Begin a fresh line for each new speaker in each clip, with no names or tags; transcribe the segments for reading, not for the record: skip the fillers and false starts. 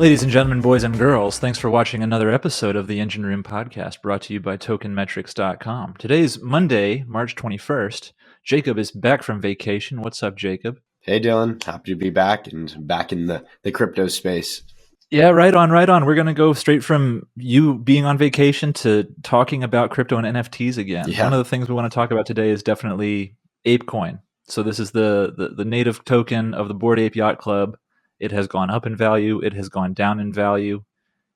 Ladies and gentlemen, boys and girls, thanks for watching another episode of the Engine Room Podcast brought to you by tokenmetrics.com. Today's Monday, March 21st. Jacob is back from vacation. What's up, Jacob?
Hey, Dylan. Happy to be back and back in the crypto space.
Yeah, right on. We're going to go straight from you being on vacation to talking about crypto and NFTs again.
Yeah.
One of the things we want to talk about today is definitely ApeCoin. So this is the native token of the Bored Ape Yacht Club. It has gone up in value. It has gone down in value.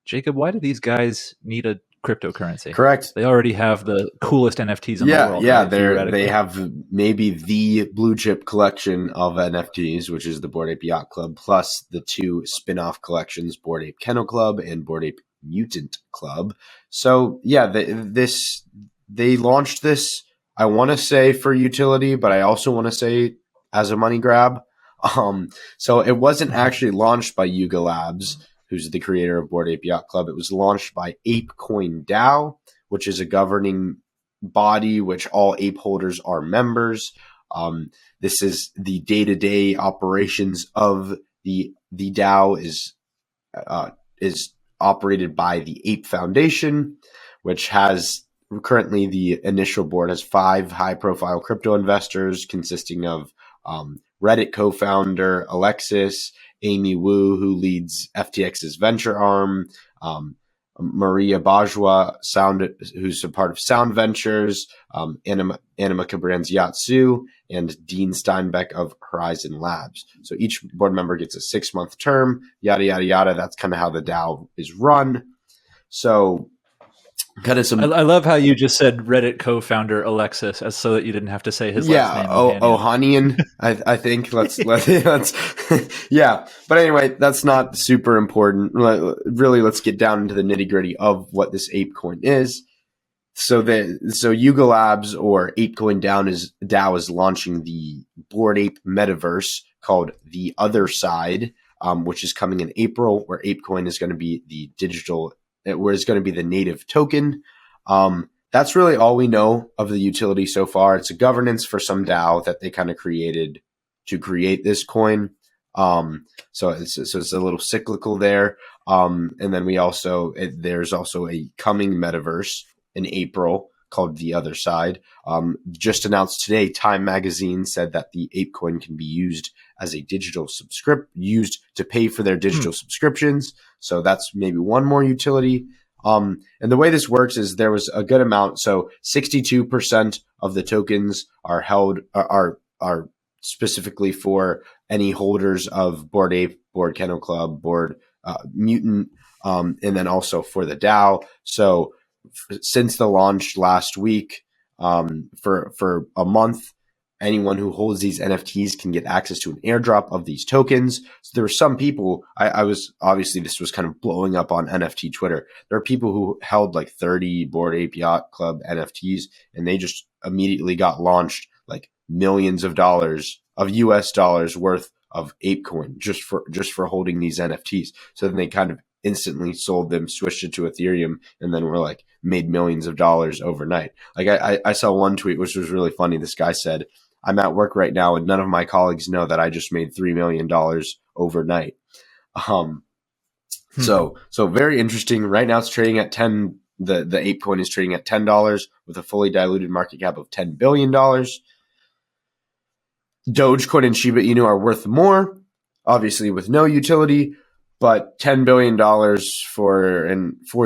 Jacob, why do these guys need a cryptocurrency?
Correct.
They already have the coolest NFTs in the world.
Yeah,
right?
they have maybe the blue chip collection of NFTs, which is the Bored Ape Yacht Club, plus the two spin-off collections, Bored Ape Kennel Club and Bored Ape Mutant Club. So yeah, they launched this, I want to say for utility, but I also want to say as a money grab. So it wasn't actually launched by Yuga Labs, who's the creator of Bored Ape Yacht Club. It was launched by ApeCoin DAO, which is a governing body which all ape holders are members. This is the day-to-day operations of the DAO is operated by the Ape Foundation, which has currently the initial board has 5 high-profile crypto investors consisting of Reddit co-founder Alexis, Amy Wu, who leads FTX's venture arm, Maria Bajwa, who's a part of Sound Ventures, Anima Cabrans Yatsu, and Dean Steinbeck of Horizon Labs. So each board member gets a 6-month term, yada, yada, yada. That's kind of how the DAO is run. So kind of some.
I love how you just said Reddit co-founder Alexis, as so that you didn't have to say his last name.
Ohanian. I think let's yeah. But anyway, that's not super important. Really, let's get down into the nitty gritty of what this ApeCoin is. So Yuga Labs or ApeCoin DAO is launching the Bored Ape metaverse called The Other Side, which is coming in April, where ApeCoin is going to be the digital. Where it's going to be the native token. That's really all we know of the utility so far. It's a governance for some DAO that they kind of created to create this coin. So it's a little cyclical there. And then there's also a coming metaverse in April called The Other Side. Just announced today, Time Magazine said that the ApeCoin can be used as a digital used to pay for their digital subscriptions. So that's maybe one more utility. And the way this works is there was a good amount. So 62% of the tokens are held are specifically for any holders of Bored Ape, Bored Kennel Club, Bored Mutant, and then also for the DAO. So since the launch last week, for a month, anyone who holds these NFTs can get access to an airdrop of these tokens. So there were some people, obviously this was kind of blowing up on NFT Twitter. There are people who held like 30 Bored Ape Yacht Club NFTs, and they just immediately got launched like millions of dollars of US dollars worth of ApeCoin just for holding these NFTs. So then they kind of instantly sold them, switched it to Ethereum, and then were like made millions of dollars overnight. Like I saw one tweet, which was really funny. This guy said, "I'm at work right now and none of my colleagues know that I just made $3 million overnight." So very interesting. Right now it's trading at 10. The ApeCoin is trading at $10 with a fully diluted market cap of $10 billion. Dogecoin and Shiba Inu are worth more, obviously with no utility, but $10 billion for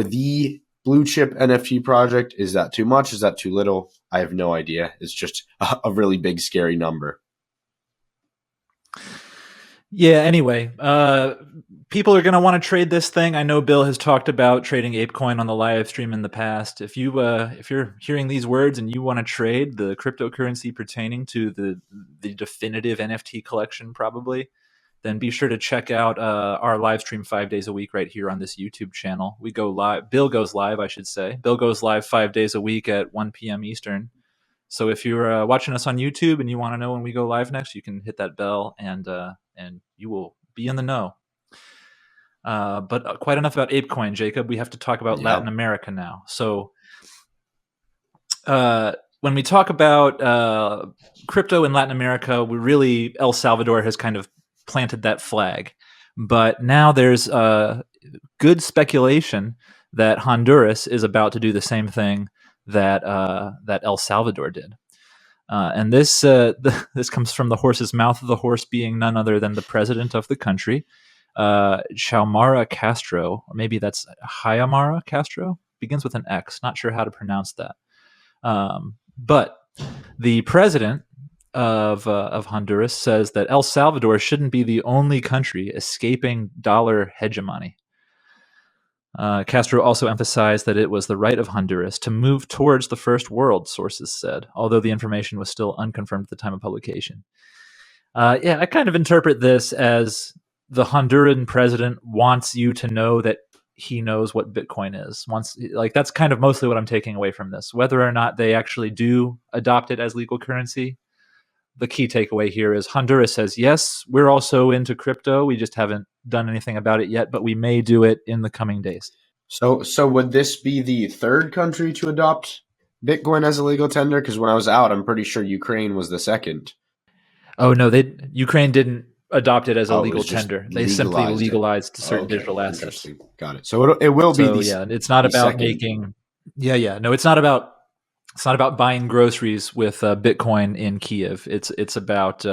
the blue chip NFT project. Is that too much? Is that too little? I have no idea. It's just a really big, scary number.
Yeah, anyway, people are going to want to trade this thing. I know Bill has talked about trading ApeCoin on the live stream in the past. If you're hearing these words and you want to trade the cryptocurrency pertaining to the definitive NFT collection, probably, then be sure to check out our live stream 5 days a week right here on this YouTube channel. We go live. Bill goes live, I should say. Bill goes live 5 days a week at 1 p.m. Eastern. So if you're watching us on YouTube and you want to know when we go live next, you can hit that bell and you will be in the know. But quite enough about ApeCoin, Jacob. We have to talk about Latin America now. So when we talk about crypto in Latin America, El Salvador has kind of planted that flag. But now there's good speculation that Honduras is about to do the same thing that El Salvador did. And this this comes from the horse's mouth, the horse being none other than the president of the country, Xiomara Castro, or maybe that's Hyamara Castro, begins with an X. Not sure how to pronounce that. But the president of Honduras says that El Salvador shouldn't be the only country escaping dollar hegemony. Castro also emphasized that it was the right of Honduras to move towards the first world, sources said, although the information was still unconfirmed at the time of publication. I kind of interpret this as the Honduran president wants you to know that he knows what Bitcoin is. That's kind of mostly what I'm taking away from this. Whether or not they actually do adopt it as legal currency, the key takeaway here is Honduras says, yes, we're also into crypto. We just haven't done anything about it yet, but we may do it in the coming days.
So would this be the third country to adopt Bitcoin as a legal tender? Because when I was out, I'm pretty sure Ukraine was the second.
Oh, no, Ukraine didn't adopt it as a legal tender. They simply
legalized
legalized certain digital assets.
Got it. So it will be
it's not about making. No, it's not about buying groceries with Bitcoin in Kiev. It's about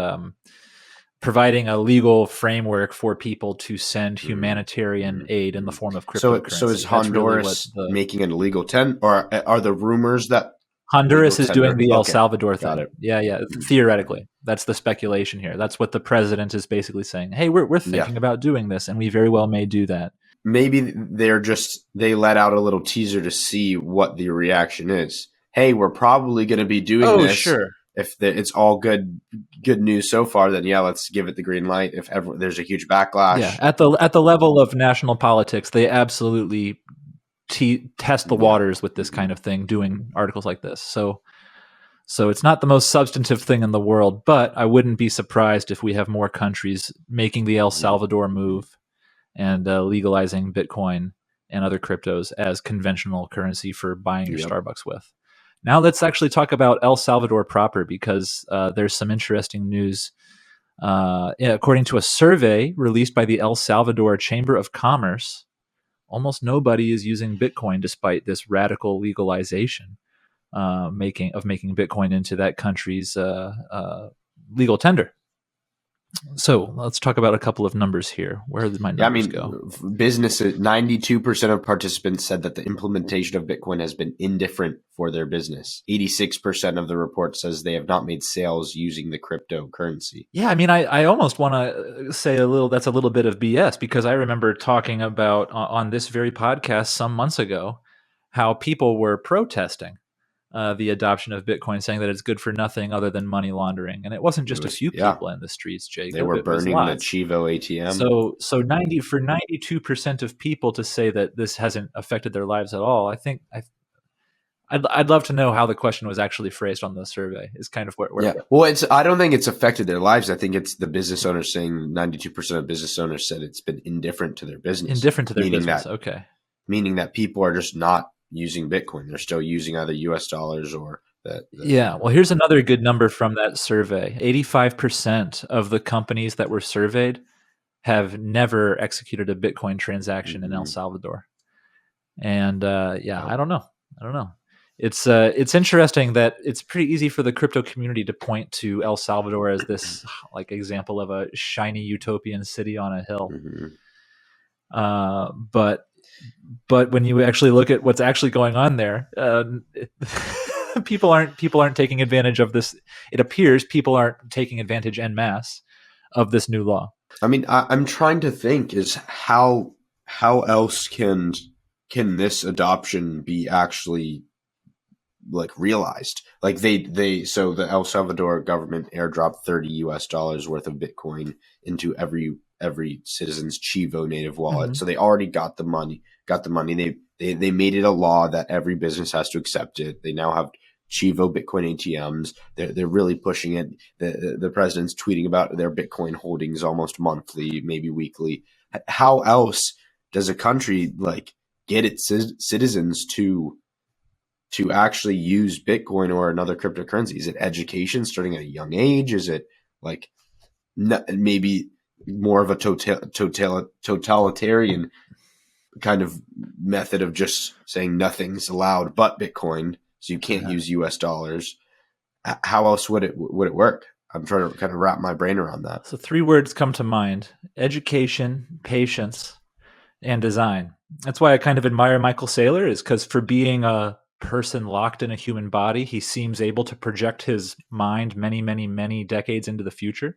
providing a legal framework for people to send humanitarian aid in the form of cryptocurrency.
So is Honduras making an illegal tender, or are the rumors that
Honduras is doing the El Salvador thing? Yeah. Theoretically, that's the speculation here. That's what the president is basically saying. Hey, we're thinking about doing this, and we very well may do that.
Maybe they let out a little teaser to see what the reaction is. Hey, we're probably going to be doing this.
Sure.
If it's all good news so far, then let's give it the green light. If there's a huge backlash,
at the level of national politics, they absolutely test the waters with this kind of thing, doing articles like this. So it's not the most substantive thing in the world, but I wouldn't be surprised if we have more countries making the El Salvador move and legalizing Bitcoin and other cryptos as conventional currency for buying your Starbucks with. Now let's actually talk about El Salvador proper, because there's some interesting news. According to a survey released by the El Salvador Chamber of Commerce, almost nobody is using Bitcoin despite this radical legalization, making Bitcoin into that country's legal tender. So let's talk about a couple of numbers here. Where did my numbers go?
Businesses, 92% of participants said that the implementation of Bitcoin has been indifferent for their business. 86% of the report says they have not made sales using the cryptocurrency.
Yeah, I mean, I almost want to say that's a little bit of BS, because I remember talking about on this very podcast some months ago how people were protesting the adoption of Bitcoin, saying that it's good for nothing other than money laundering. And it wasn't just a few people in the streets, Jacob.
They were burning the Chivo ATM.
So 92% of people to say that this hasn't affected their lives at all, I think I'd love to know how the question was actually phrased on the survey. Is kind of where
Well, I don't think it's affected their lives. I think it's the business owners saying 92% of business owners said it's been indifferent to their business.
Indifferent to their business.
Meaning that people are just not using Bitcoin. They're still using either US dollars or
well, here's another good number from that survey. 85% of the companies that were surveyed have never executed a Bitcoin transaction in El Salvador. And I don't know. It's interesting that it's pretty easy for the crypto community to point to El Salvador as this example of a shiny utopian city on a hill. But when you actually look at what's actually going on there, people aren't taking advantage of this. It appears people aren't taking advantage en masse of this new law.
I mean, I'm trying to think is how else can this adoption be actually realized? So the El Salvador government airdropped $30 worth of Bitcoin into every citizen's Chivo native wallet. So they already got the money. They made it a law that every business has to accept it. They now have Chivo Bitcoin ATMs. They're really pushing it. The president's tweeting about their Bitcoin holdings almost monthly, maybe weekly. How else does a country get its citizens to actually use Bitcoin or another cryptocurrency? Is it education starting at a young age? Is it maybe more of a totalitarian kind of method of just saying nothing's allowed but Bitcoin, so you can't use US dollars, how else would it work? I'm trying to kind of wrap my brain around that.
So 3 words come to mind: education, patience, and design. That's why I kind of admire Michael Saylor, is because for being a person locked in a human body, he seems able to project his mind many, many, many decades into the future.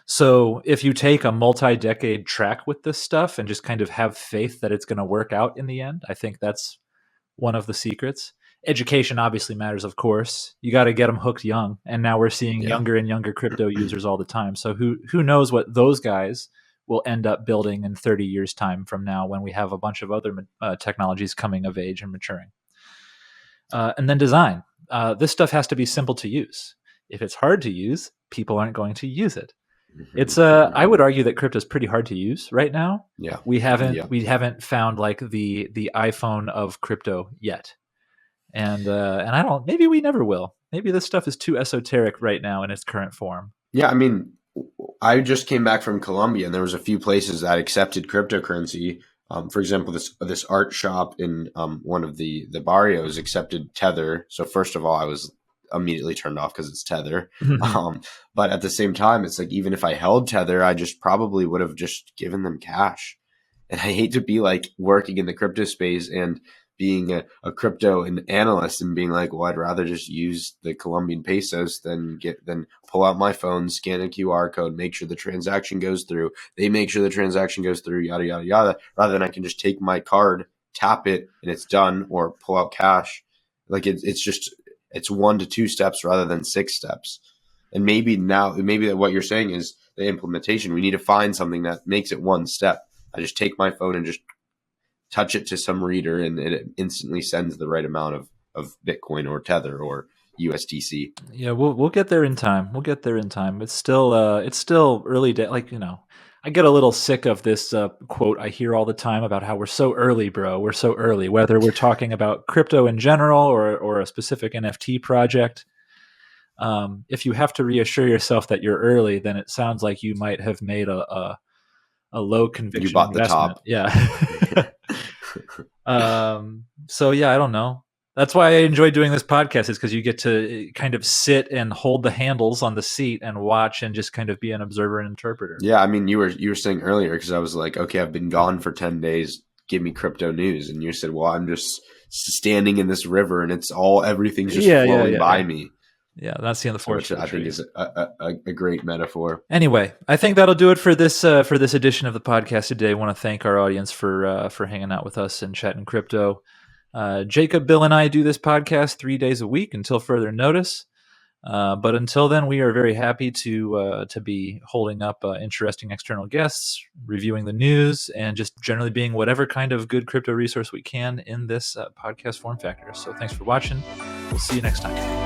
So if you take a multi-decade track with this stuff and just kind of have faith that it's going to work out in the end, I think that's one of the secrets. Education obviously matters, of course. You got to get them hooked young, and now we're seeing younger and younger crypto users all the time. So who knows what those guys will end up building in 30 years time from now, when we have a bunch of other technologies coming of age and maturing. And then design. This stuff has to be simple to use. If it's hard to use, people aren't going to use it. It's I would argue that crypto is pretty hard to use right now.
Yeah.
We haven't found like the iPhone of crypto yet. And I don't, maybe we never will. Maybe this stuff is too esoteric right now in its current form.
Yeah, I mean, I just came back from Colombia, and there was a few places that accepted cryptocurrency. For example, this art shop in one of the barrios accepted Tether. So first of all, I was immediately turned off because it's Tether. But at the same time, it's like, even if I held Tether, I just probably would have just given them cash. And I hate to be like working in the crypto space and being a crypto analyst and being like, well, I'd rather just use the Colombian pesos than pull out my phone, scan a QR code, make sure the transaction goes through. They make sure the transaction goes through, yada, yada, yada, rather than I can just take my card, tap it, and it's done, or pull out cash. Like it's 1 to 2 steps rather than 6 steps. And maybe what you're saying is the implementation. We need to find something that makes it 1 step. I just take my phone and just touch it to some reader, and it instantly sends the right amount of Bitcoin or Tether or USDC.
Yeah, we'll get there in time. It's still early day. Like, I get a little sick of this quote I hear all the time about how we're so early, bro. We're so early, whether we're talking about crypto in general or a specific NFT project. If you have to reassure yourself that you're early, then it sounds like you might have made a low conviction
You bought
investment.
the top.
Yeah. So yeah, I don't know. That's why I enjoy doing this podcast, is because you get to kind of sit and hold the handles on the seat and watch and just kind of be an observer and interpreter.
Yeah, I mean, you were saying earlier, because I was like, okay, I've been gone for 10 days. Give me crypto news. And you said, well, I'm just standing in this river and everything's just flowing by me.
Yeah, that's the end of the forest.
Which I think is a great metaphor.
Anyway, I think that'll do it for this edition of the podcast today. I want to thank our audience for hanging out with us and chatting crypto. Jacob, Bill, and I do this podcast 3 days a week until further notice. But until then, we are very happy to be holding up interesting external guests, reviewing the news, and just generally being whatever kind of good crypto resource we can in this podcast form factor. So thanks for watching. We'll see you next time.